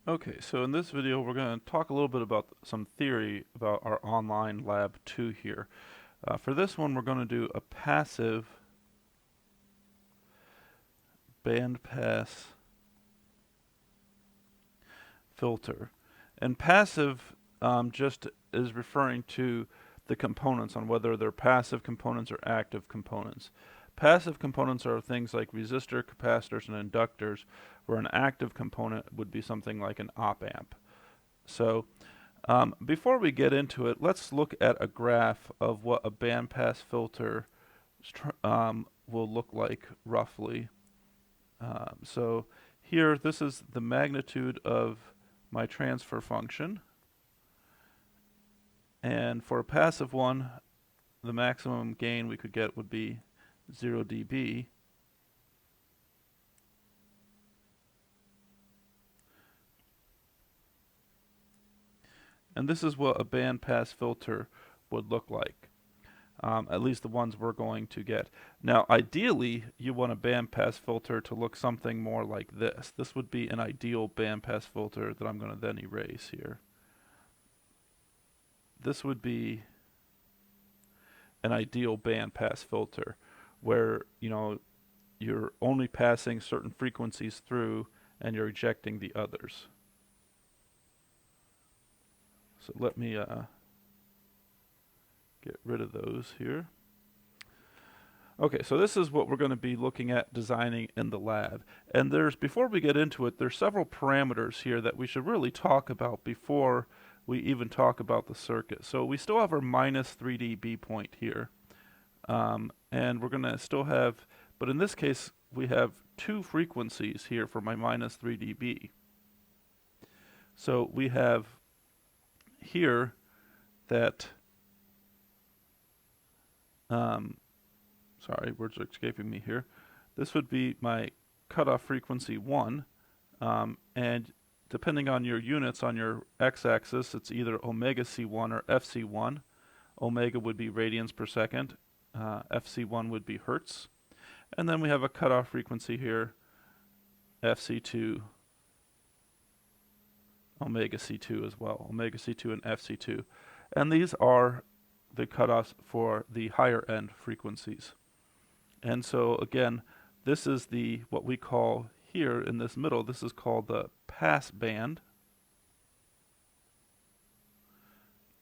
Okay, so in this video we're going to talk a little bit about some theory about our OnlineLab2 here. For this one we're going to do a passive bandpass filter. And passive just is referring to the components on whether they're passive components or active components. Passive components are things like resistor, capacitors, and inductors, where an active component would be something like an op-amp. So before we get into it, let's look at a graph of what a bandpass filter will look like roughly. So here, this is the magnitude of my transfer function. And for a passive one, the maximum gain we could get would be 0 dB. And this is what a bandpass filter would look like. At least the ones we're going to get. Now, ideally, you want a bandpass filter to look something more like this. This would be an ideal bandpass filter that I'm going to then erase here. This would be an ideal bandpass filter where, you're only passing certain frequencies through and you're ejecting the others. So let me get rid of those here. Okay, so this is what we're going to be looking at designing in the lab. And before we get into it, there's several parameters here that we should really talk about before we even talk about the circuit. So we still have our minus 3 dB point here. And we're going to still have, but in this case, we have two frequencies here for my minus 3 dB. So we have here that, sorry, words are escaping me here. This would be my cutoff frequency 1, and depending on your units on your x-axis, it's either omega C1 or FC1. Omega would be radians per second, FC1 would be hertz, and then we have a cutoff frequency here, FC2, omega C2 as well, omega C2 and FC2. And these are the cutoffs for the higher end frequencies. And so again, this is what we call here in this middle, this is called the pass band.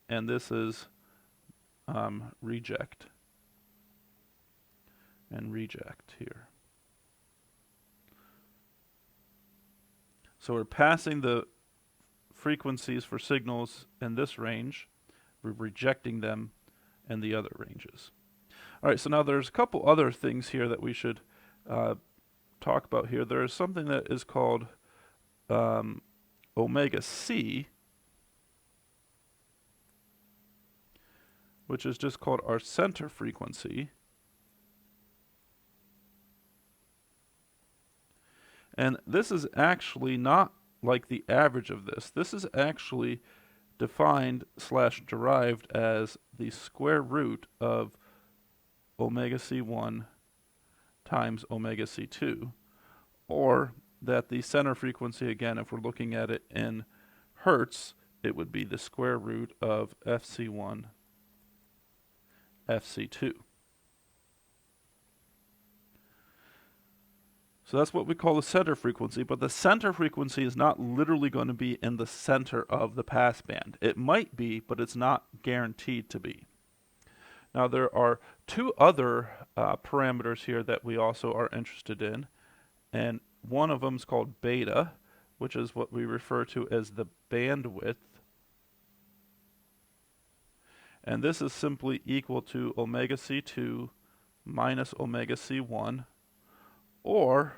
And this is reject and reject here. So we're passing the frequencies for signals in this range, we're rejecting them in the other ranges. All right, so now there's a couple other things here that we should talk about here. There is something that is called omega C, which is just called our center frequency. And this is actually not like the average of this. This is actually defined / derived as the square root of omega C1 times omega C2, or that the center frequency, again, if we're looking at it in hertz, it would be the square root of FC1 FC2. So that's what we call the center frequency, but the center frequency is not literally going to be in the center of the passband. It might be, but it's not guaranteed to be. Now there are two other parameters here that we also are interested in, and one of them is called beta, which is what we refer to as the bandwidth. And this is simply equal to omega C2 minus omega C1, or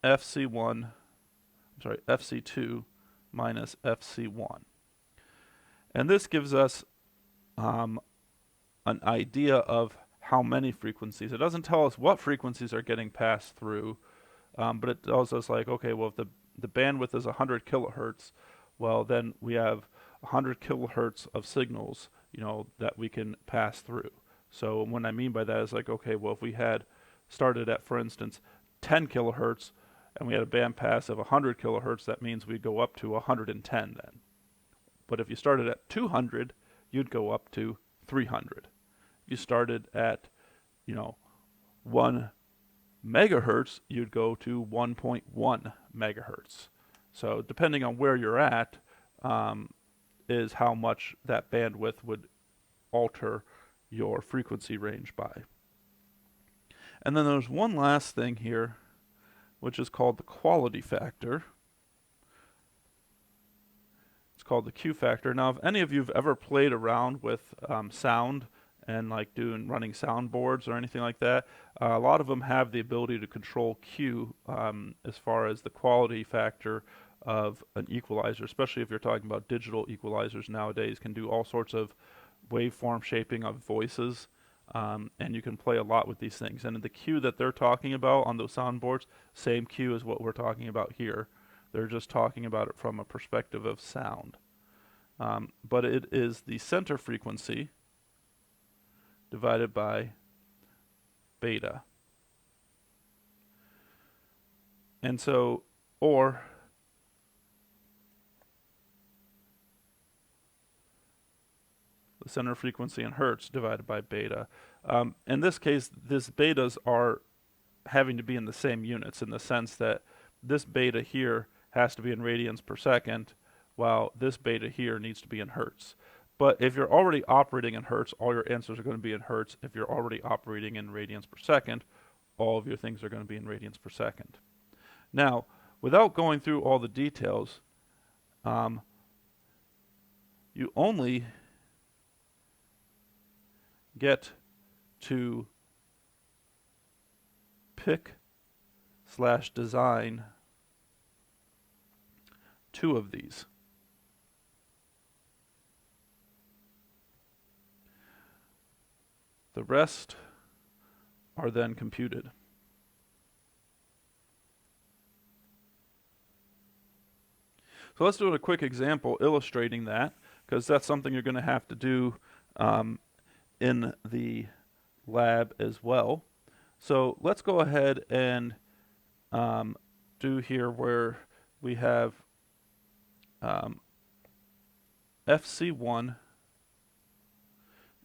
FC2 minus FC1. And this gives us an idea of how many frequencies. It doesn't tell us what frequencies are getting passed through, but it tells us like, okay, well, if the bandwidth is 100 kilohertz, well, then we have 100 kilohertz of signals, that we can pass through. So what I mean by that is like, okay, well, if we had started at, for instance, 10 kilohertz, and we had a bandpass of 100 kilohertz, that means we'd go up to 110 then. But if you started at 200, you'd go up to 300. If you started at, 1 megahertz, you'd go to 1.1 megahertz. So depending on where you're at, is how much that bandwidth would alter your frequency range by. And then there's one last thing here, which is called the quality factor. It's called the Q factor. Now, if any of you have ever played around with sound and like running soundboards or anything like that, a lot of them have the ability to control Q as far as the quality factor of an equalizer, especially if you're talking about digital equalizers nowadays, can do all sorts of waveform shaping of voices, and you can play a lot with these things. And the Q that they're talking about on those soundboards, same Q as what we're talking about here. They're just talking about it from a perspective of sound. But it is the center frequency divided by beta. And so, or the center frequency in hertz divided by beta. In this case, these betas are having to be in the same units, in the sense that this beta here has to be in radians per second, while this beta here needs to be in hertz. But if you're already operating in hertz, all your answers are going to be in hertz. If you're already operating in radians per second, all of your things are going to be in radians per second. Now, without going through all the details, you only get to pick/design 2 of these. The rest are then computed. So let's do a quick example illustrating that, because that's something you're going to have to do in the lab as well. So let's go ahead and do here where we have FC1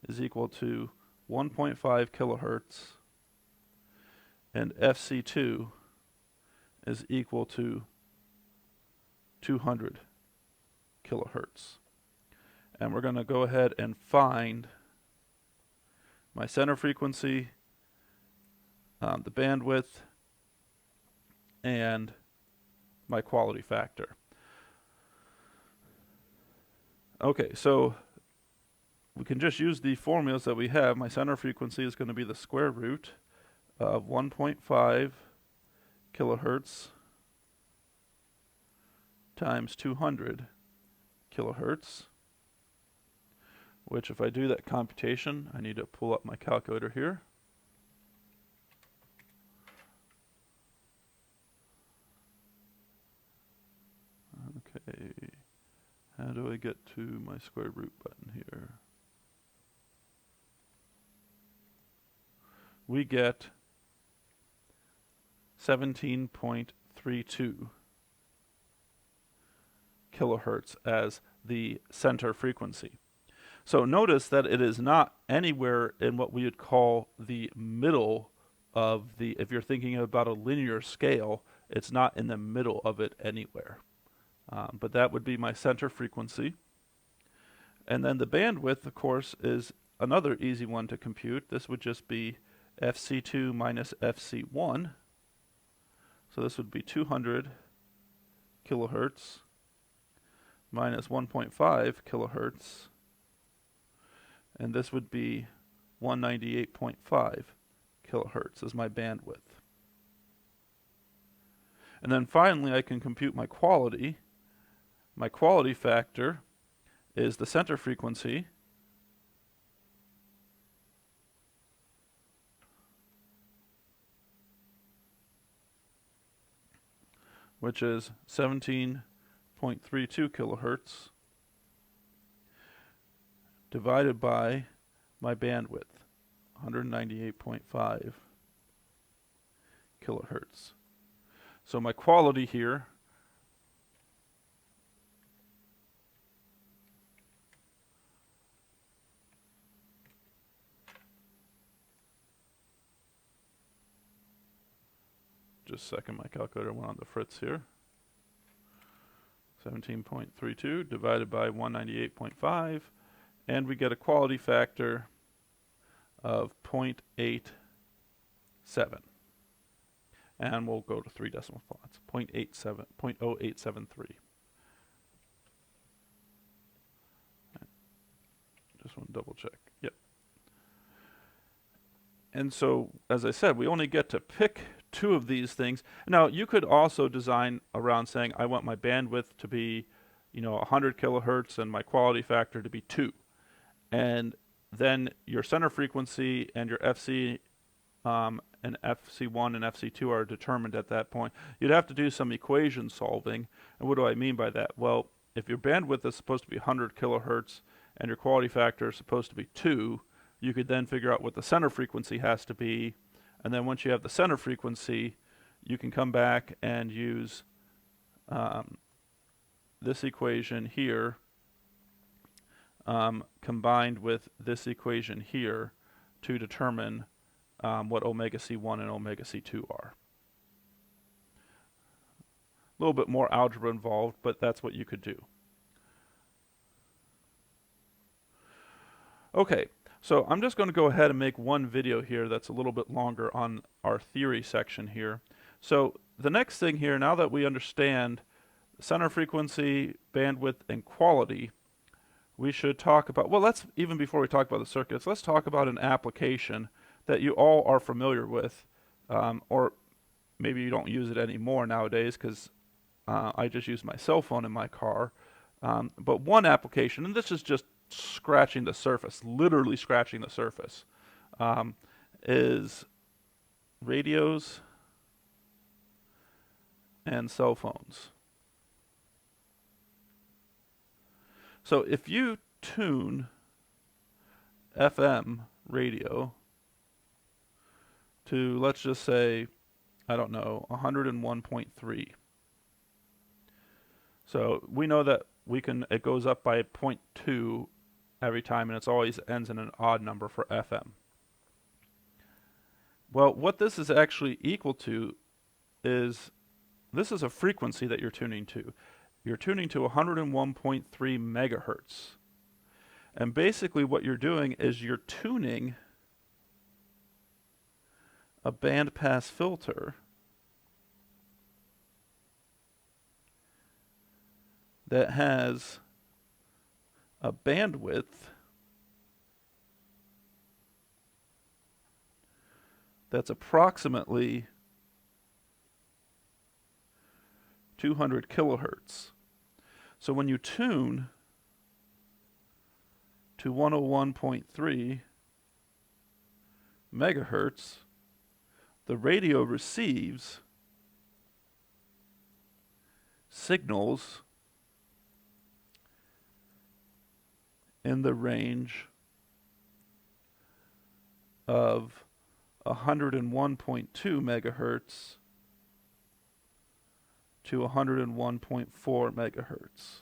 is equal to 1.5 kilohertz and FC2 is equal to 200 kilohertz. And we're going to go ahead and find my center frequency, the bandwidth, and my quality factor. Okay, so we can just use the formulas that we have. My center frequency is going to be the square root of 1.5 kilohertz times 200 kilohertz, which if I do that computation, I need to pull up my calculator here. Okay, how do I get to my square root button here? We get 17.32 kilohertz as the center frequency. So notice that it is not anywhere in what we would call the middle of the, if you're thinking about a linear scale, it's not in the middle of it anywhere. But that would be my center frequency. And then the bandwidth, of course, is another easy one to compute. This would just be FC2 minus FC1. So this would be 200 kilohertz minus 1.5 kilohertz. And this would be 198.5 kilohertz as my bandwidth. And then finally, I can compute my quality. My quality factor is the center frequency which is 17.32 kilohertz divided by my bandwidth, 198.5 kilohertz. So my quality here just a second, my calculator went on the fritz here. 17.32 divided by 198.5, and we get a quality factor of 0.87. And we'll go to 3 decimal spots, 0.0873. Just want to double check. Yep. And so, as I said, we only get to pick 2 of these things. Now, you could also design around saying, I want my bandwidth to be, 100 kilohertz and my quality factor to be 2. And then your center frequency and your FC and FC1 and FC2 are determined at that point. You'd have to do some equation solving. And what do I mean by that? Well, if your bandwidth is supposed to be 100 kilohertz and your quality factor is supposed to be 2, you could then figure out what the center frequency has to be. And then once you have the center frequency, you can come back and use this equation here combined with this equation here to determine what omega C1 and omega C2 are. A little bit more algebra involved, but that's what you could do. Okay, so I'm just going to go ahead and make one video here that's a little bit longer on our theory section here. So the next thing here, now that we understand center frequency, bandwidth, and quality, we should talk about, well, even before we talk about the circuits, let's talk about an application that you all are familiar with, or maybe you don't use it anymore nowadays because I just use my cell phone in my car. But one application, and this is just scratching the surface, literally scratching the surface, is radios and cell phones. So if you tune FM radio to, let's just say, I don't know, 101.3. So we know that it goes up by 0.2 every time, and it always ends in an odd number for FM. Well, what this is actually equal to is, this is a frequency that you're tuning to. You're tuning to 101.3 megahertz. And basically what you're doing is you're tuning a bandpass filter that has a bandwidth that's approximately 200 kilohertz. So when you tune to 101.3 megahertz, the radio receives signals in the range of 101.2 megahertz to 101.4 megahertz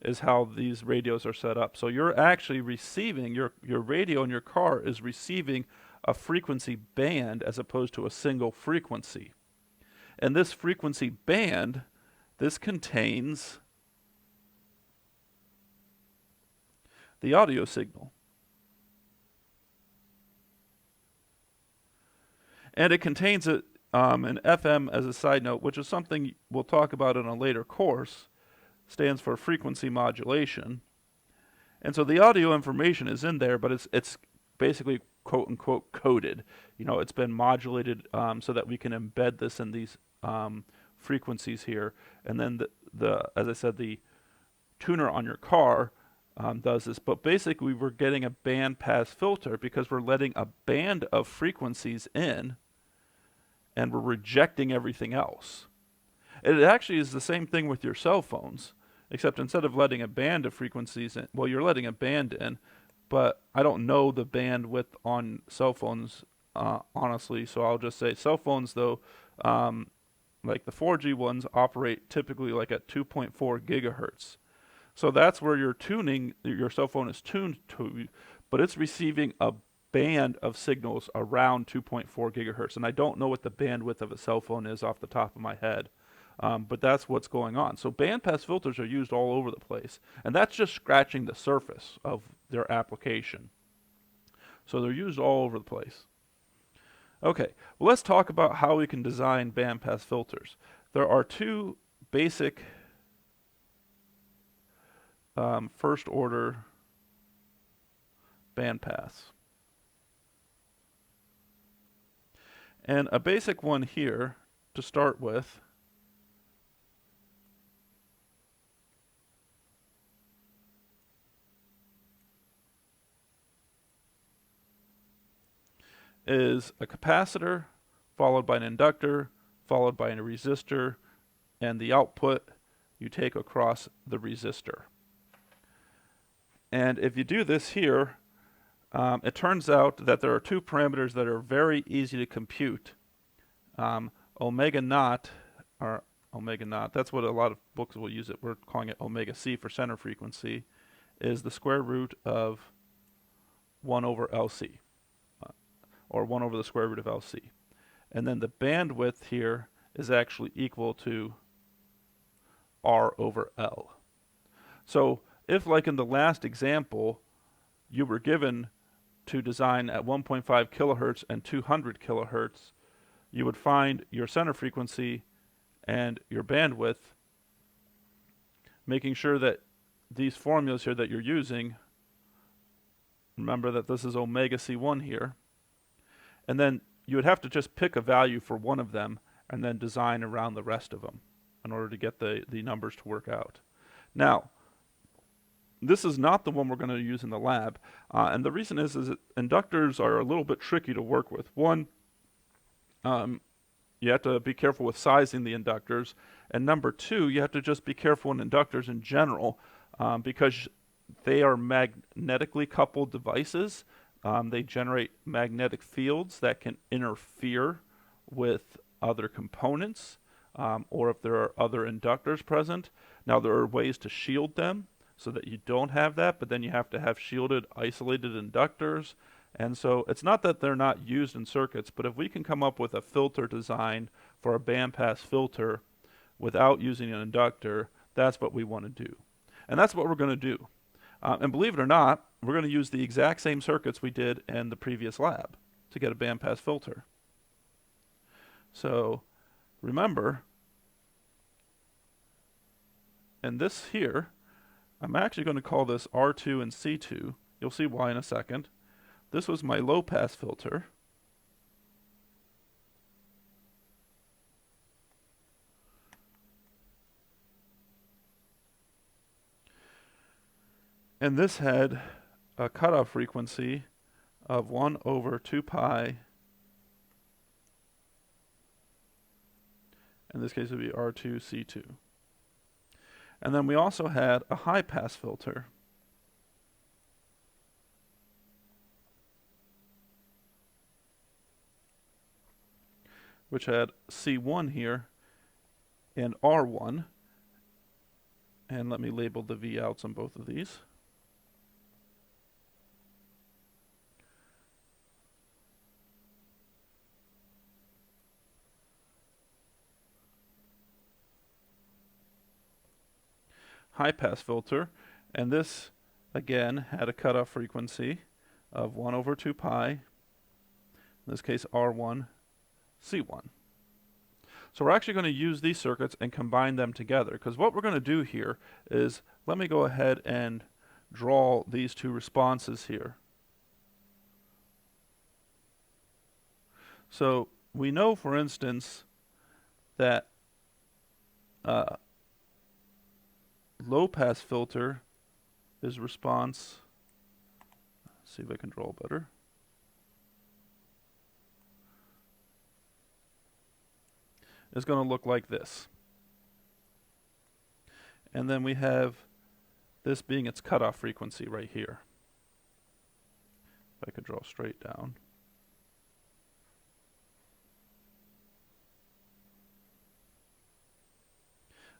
is how these radios are set up. So you're actually receiving, your radio in your car is receiving a frequency band as opposed to a single frequency. And this frequency band, this contains the audio signal. And it contains an FM, as a side note, which is something we'll talk about in a later course, stands for frequency modulation. And so the audio information is in there, but it's basically quote unquote coded. It's been modulated so that we can embed this in these frequencies here. And then as I said, the tuner on your car does this. But basically we're getting a band pass filter because we're letting a band of frequencies in and we're rejecting everything else. It actually is the same thing with your cell phones, except instead of letting a band of frequencies in, well, you're letting a band in, but I don't know the bandwidth on cell phones honestly, so I'll just say cell phones, though, like the 4G ones, operate typically like at 2.4 gigahertz. So that's where your cell phone is tuned to, but it's receiving a band of signals around 2.4 gigahertz. And I don't know what the bandwidth of a cell phone is off the top of my head, but that's what's going on. So bandpass filters are used all over the place, and that's just scratching the surface of their application. So they're used all over the place. Okay, well, let's talk about how we can design bandpass filters. There are two basic first order bandpass. And a basic one here to start with is a capacitor followed by an inductor followed by a resistor, and the output you take across the resistor. And if you do this here, it turns out that there are two parameters that are very easy to compute. Omega naught, or omega naught, that's what a lot of books will use it. We're calling it omega C for center frequency, is the square root of 1 over LC, or 1 over the square root of LC. And then the bandwidth here is actually equal to R over L. So if, like in the last example, you were given to design at 1.5 kilohertz and 200 kilohertz, you would find your center frequency and your bandwidth, making sure that these formulas here that you're using, remember that this is omega C1 here, and then you would have to just pick a value for one of them and then design around the rest of them in order to get the numbers to work out. Now, this is not the one we're going to use in the lab, and the reason is that inductors are a little bit tricky to work with. One, you have to be careful with sizing the inductors, and number two, you have to just be careful in inductors in general, because they are magnetically coupled devices. They generate magnetic fields that can interfere with other components, or if there are other inductors present. Now, there are ways to shield them so that you don't have that, but then you have to have shielded, isolated inductors. And so it's not that they're not used in circuits, but if we can come up with a filter design for a bandpass filter without using an inductor, that's what we want to do. And that's what we're going to do. And believe it or not, we're going to use the exact same circuits we did in the previous lab to get a bandpass filter. So remember, in this here, I'm actually going to call this R2 and C2. You'll see why in a second. This was my low pass filter. And this had a cutoff frequency of 1 over 2 pi. In this case, it would be R2, C2. And then we also had a high pass filter. Which had C1 here and R1. And let me label the V outs on both of these. High pass filter, and this again had a cutoff frequency of 1 over 2 pi, in this case R1, C1. So we're actually going to use these circuits and combine them together, because what we're going to do here is, let me go ahead and draw these two responses here. So we know, for instance, that low pass filter is response, let's see if I can draw better. Is going to look like this. And then we have this being its cutoff frequency right here. If I could draw straight down.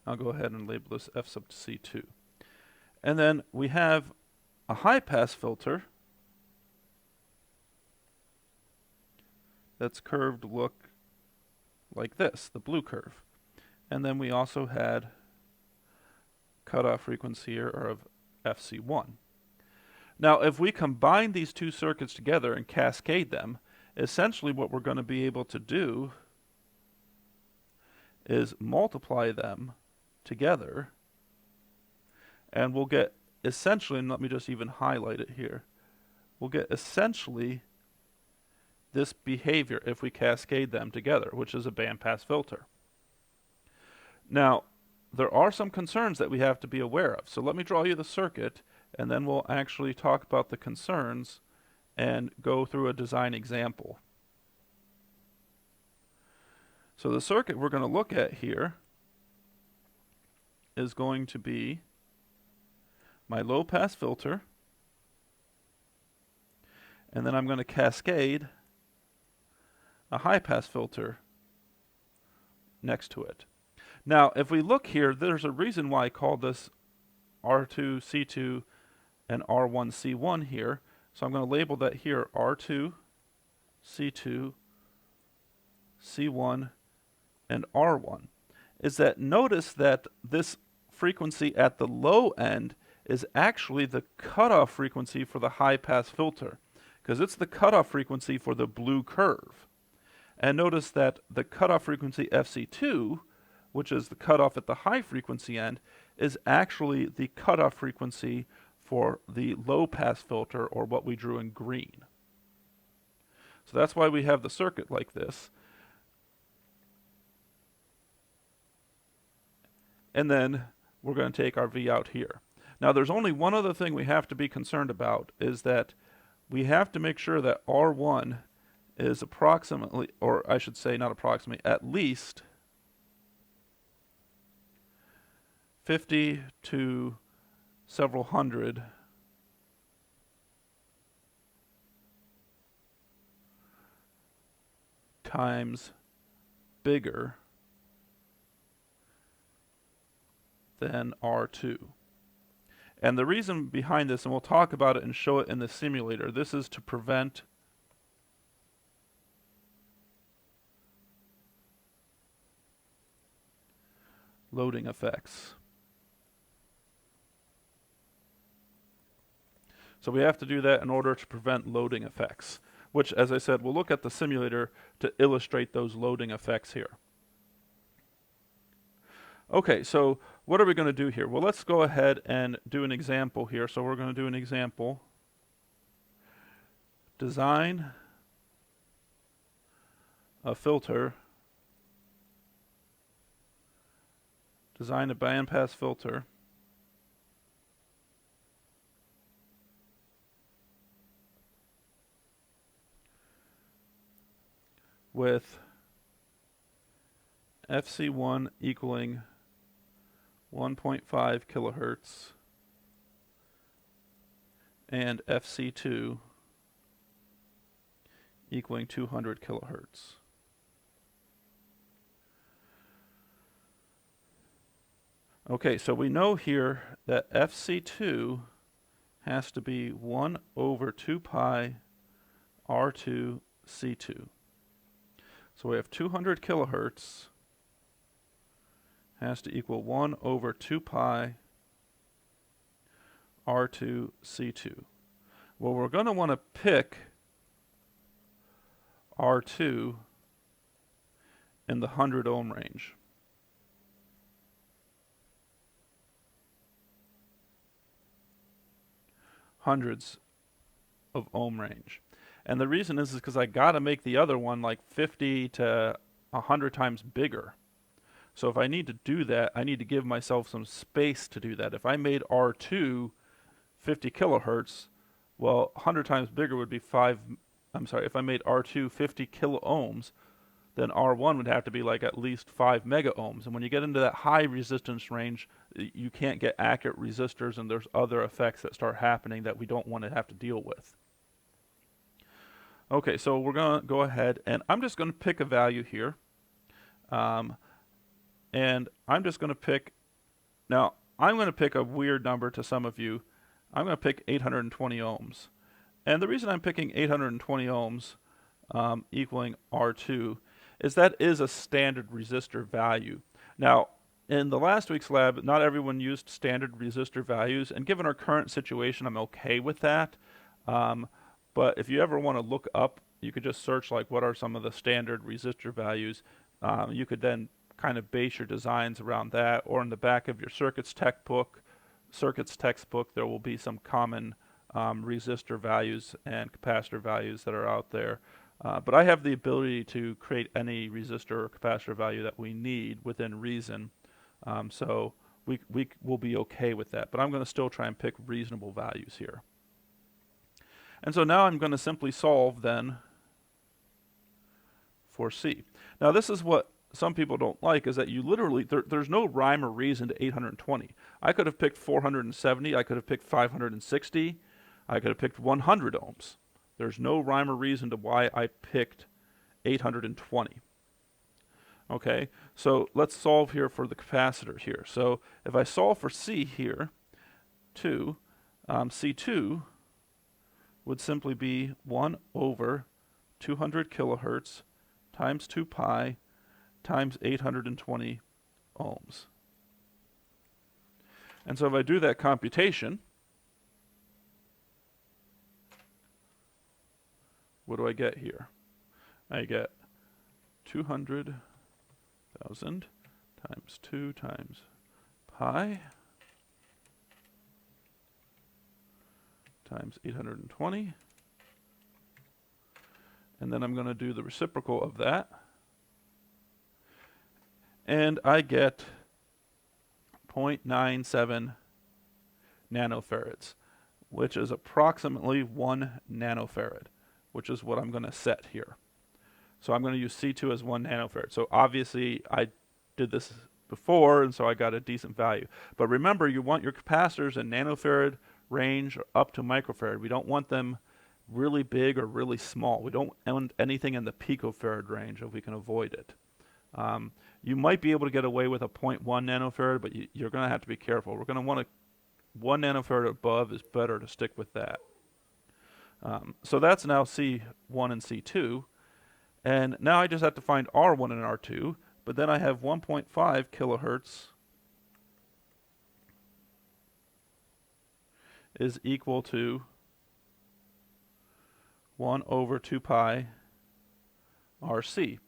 I'll go ahead and label this F sub C2. And then we have a high pass filter that's curved look like this, the blue curve. And then we also had cutoff frequency here of FC1. Now, if we combine these two circuits together and cascade them, essentially what we're going to be able to do is multiply them together, and we'll get essentially, and let me just even highlight it here, we'll get essentially this behavior if we cascade them together, which is a bandpass filter. Now, there are some concerns that we have to be aware of. So let me draw you the circuit, and then we'll actually talk about the concerns and go through a design example. So the circuit we're going to look at here is going to be my low pass filter, and then I'm going to cascade a high pass filter next to it. Now, if we look here, there's a reason why I called this R2, C2, and R1, C1 here. So I'm going to label that here R2, C2, C1, and R1. Is that notice that this frequency at the low end is actually the cutoff frequency for the high pass filter, because it's the cutoff frequency for the blue curve. And notice that the cutoff frequency FC2, which is the cutoff at the high frequency end, is actually the cutoff frequency for the low pass filter, or what we drew in green. So that's why we have the circuit like this. And then we're going to take our V out here. Now there's only one other thing we have to be concerned about, is that we have to make sure that R1 is approximately, or I should say not approximately, at least 50 to several hundred times bigger than R2. And the reason behind this, and we'll talk about it and show it in the simulator, this is to prevent loading effects. So we have to do that in order to prevent loading effects, which, as I said, we'll look at the simulator to illustrate those loading effects here. Okay, so what are we going to do here? Well, let's go ahead and do an example here. So we're going to do an example. Design a filter. Design a bandpass filter with FC1 equaling 1.5 kilohertz and FC2 equaling 200 kilohertz. Okay, so we know here that FC2 has to be 1 over 2 pi R2 C2. So we have 200 kilohertz has to equal 1 over 2 pi R2 C2. Well, we're going to want to pick R2 in the 100 ohm range. Hundreds of ohm range. And the reason is because I got to make the other one like 50 to 100 times bigger. So if I need to do that, I need to give myself some space to do that. If I made R2 50 kilohertz, well, 100 times bigger would be if I made R2 50 kilo ohms, then R1 would have to be like at least 5 mega ohms. And when you get into that high resistance range, you can't get accurate resistors, and there's other effects that start happening that we don't want to have to deal with. Okay, so we're going to go ahead, and I'm just going to pick a value here. And I'm just going to pick Now, I'm going to pick a weird number to some of you. I'm going to pick 820 ohms. And the reason I'm picking 820 ohms equaling R2 is that is a standard resistor value. Now, in the last week's lab, not everyone used standard resistor values, and given our current situation, I'm okay with that. But if you ever want to look up, you could just search like what are some of the standard resistor values. You could then kind of base your designs around that, or in the back of your circuits textbook, there will be some common resistor values and capacitor values that are out there. But I have the ability to create any resistor or capacitor value that we need within reason. So we will be okay with that. But I'm going to still try and pick reasonable values here. And so now I'm going to simply solve then for C. Now this is what some people don't like, is that you literally, there's no rhyme or reason to 820. I could have picked 470, I could have picked 560, I could have picked 100 ohms. There's no rhyme or reason to why I picked 820. Okay, so let's solve here for the capacitor here. So if I solve for C here, C2 would simply be 1 over 200 kilohertz times 2 pi times 820 ohms. And so if I do that computation, what do I get here? I get 200,000 times 2 times pi times 820. And then I'm going to do the reciprocal of that. And I get 0.97 nanofarads, which is approximately 1 nanofarad, which is what I'm going to set here. So I'm going to use C2 as 1 nanofarad. So obviously I did this before, and so I got a decent value. But remember, you want your capacitors in nanofarad range up to microfarad. We don't want them really big or really small. We don't want anything in the picofarad range if we can avoid it. You might be able to get away with a 0.1 nanofarad, but you're going to have to be careful. We're going to want a 1 nanofarad above is better to stick with that. So that's now C1 and C2. And now I just have to find R1 and R2, but then I have 1.5 kilohertz is equal to 1 over 2 pi RC.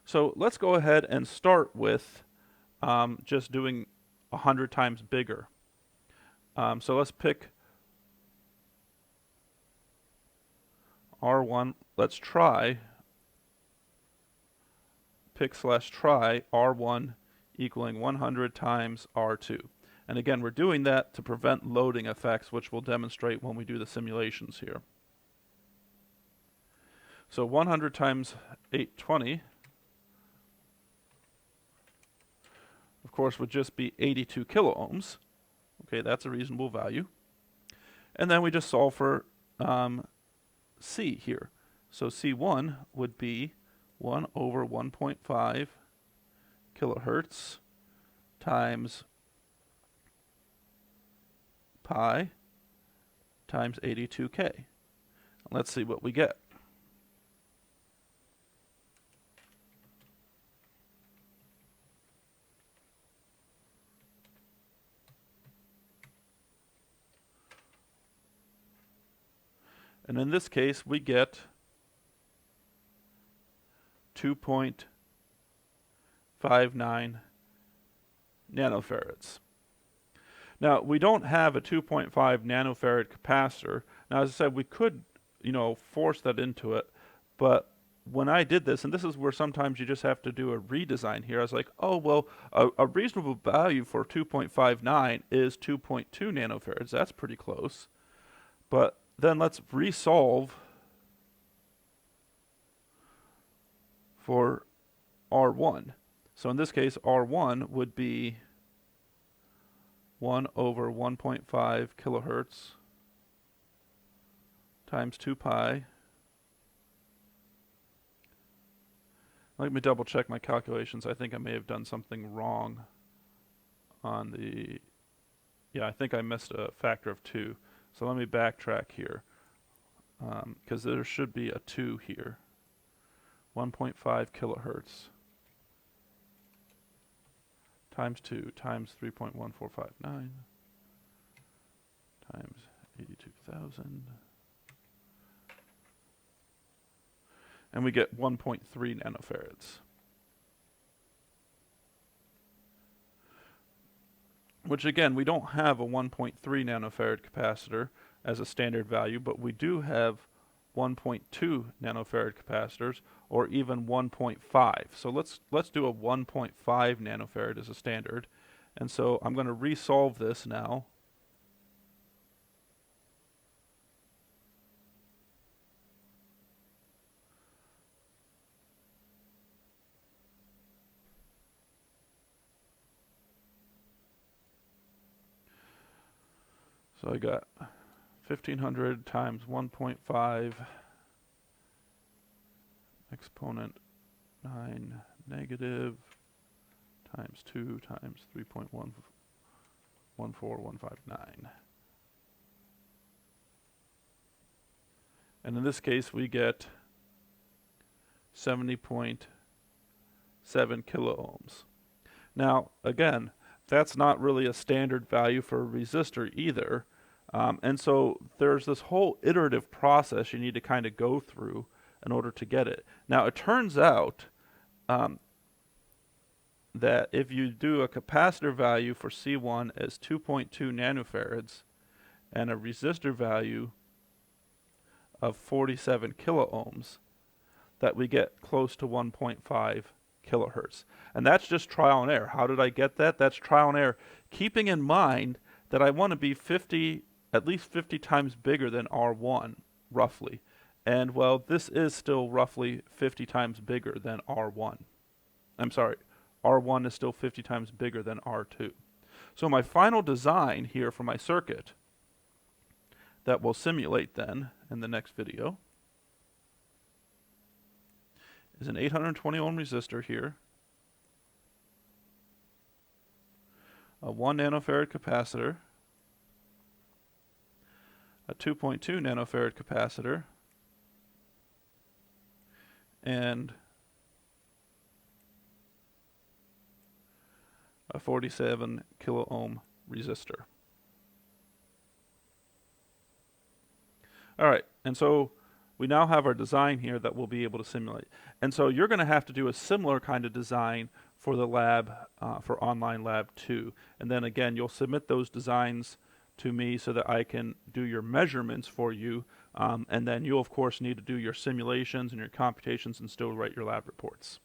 So let's go ahead and start with just doing 100 times bigger. So let's pick R1. Let's try, pick/try R1 equaling 100 times R2. And again, we're doing that to prevent loading effects, which we'll demonstrate when we do the simulations here. So 100 times 820, of course, would just be 82 kilo ohms. Okay, that's a reasonable value. And then we just solve for C here. So C1 would be 1 over 1.5 kilohertz times pi times 82K. Let's see what we get. And in this case, we get 2.59 nanofarads. Now, we don't have a 2.5 nanofarad capacitor. Now, as I said, we could, force that into it, but when I did this, and this is where sometimes you just have to do a redesign here, I was like, oh, well, a reasonable value for 2.59 is 2.2 nanofarads. That's pretty close. But then let's resolve for R1. So in this case, R1 would be 1 over 1.5 kilohertz times 2 pi. Let me double check my calculations. I think I may have done something wrong on the, yeah, I think I missed a factor of 2. So let me backtrack here, because there should be a 2 here. 1.5 kilohertz times 2 times 3.1459 times 82,000. And we get 1.3 nanofarads. Which again, we don't have a 1.3 nanofarad capacitor as a standard value, but we do have 1.2 nanofarad capacitors, or even 1.5. So let's do a 1.5 nanofarad as a standard. And so I'm going to resolve this now. So I got 1500 times 1.5 exponent 9 negative times 2 times 3.14159. And in this case, we get 70.7 kilo ohms. Now, again, that's not really a standard value for a resistor either. And so there's this whole iterative process you need to kind of go through in order to get it. Now, it turns out that if you do a capacitor value for C1 as 2.2 nanofarads and a resistor value of 47 kilo ohms, that we get close to 1.5 kilohertz. And that's just trial and error. How did I get that? That's trial and error, keeping in mind that I want to be at least 50 times bigger than R1, roughly. And well, this is still roughly 50 times bigger than R1. I'm sorry, R1 is still 50 times bigger than R2. So my final design here for my circuit that we'll simulate then in the next video is an 820 ohm resistor here, a 1 nanofarad capacitor, a 2.2 nanofarad capacitor, and a 47 kilo ohm resistor. All right, and so we now have our design here that we'll be able to simulate. And so you're going to have to do a similar kind of design for the lab, for OnlineLab2. And then again, you'll submit those designs to me so that I can do your measurements for you. And then you'll, of course, need to do your simulations and your computations and still write your lab reports.